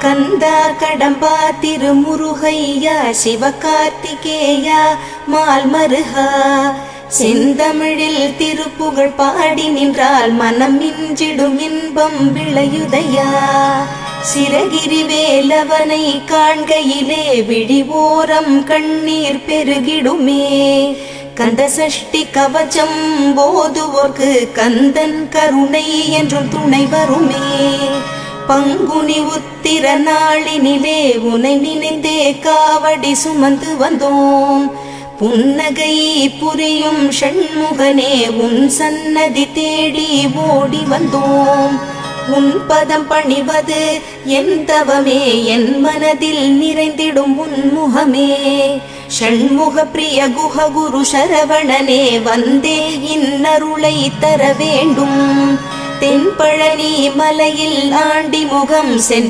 கந்தா கடம்பா திருமுருகையா சிவகார்த்திகேயா மால்மருகா செந்தமிழில் திருப்புகழ் பாடி நின்றால் மனம் மிஞ்சிடும் இன்பம் விளையுதையா. சிரகிரி வேலவனை காண்கையிலே விழிவோரம் கண்ணீர் பெருகிடுமே. கந்த சஷ்டி கவச்சம் போதுவோர்க்கு கந்தன் கருணை என்றும் துணை வருமே. பங்குனி உத்திர நாளினிலே உனை நினைந்தே காவடி சுமந்து வந்தோம். புன்னகை புரியும் ஷண்முகனே உன் சன்னதி தேடி ஓடி வந்தோம். உன் பதம் பணிவது என் தவமே, என் மனதில் நிறைந்திடும் உன்முகமே. ஷண்முக பிரிய குஹ குரு சரவணனே வந்தே இன்னருளை தர வேண்டும். தென்பழனி மலையில் ஆண்டி முகம் சென்